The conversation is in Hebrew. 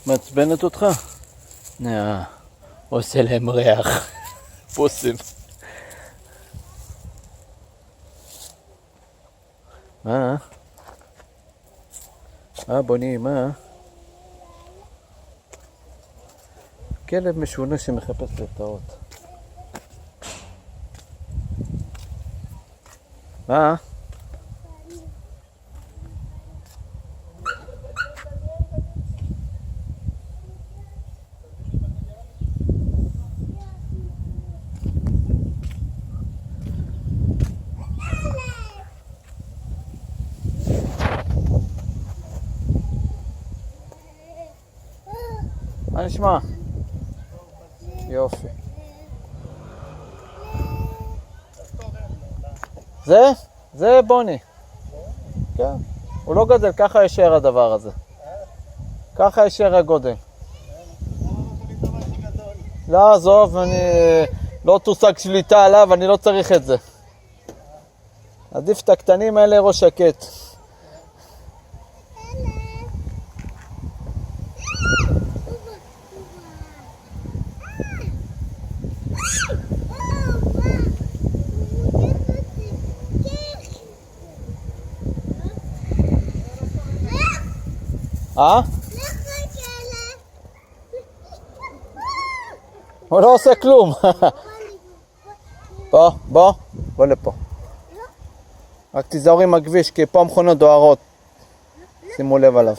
מעצבנת אותך? עושה להם ריח. פוסים. מה? בוני, מה? כלב משונה שמחפש לטעות. מה? מה נשמע? יופי. זה בוני. כן. הוא לא גדל, ככה יישאר הדבר הזה. ככה יישאר הגודל. לא, עזוב, אני לא תושג שליטה עליו, אני לא צריך את זה. עדיף את הקטנים האלה ראש שקט. הוא לא עושה כלום. בוא לפה. רק תיזהר עם הכביש, כי פה המכונות דוהרות. שימו לב עליו.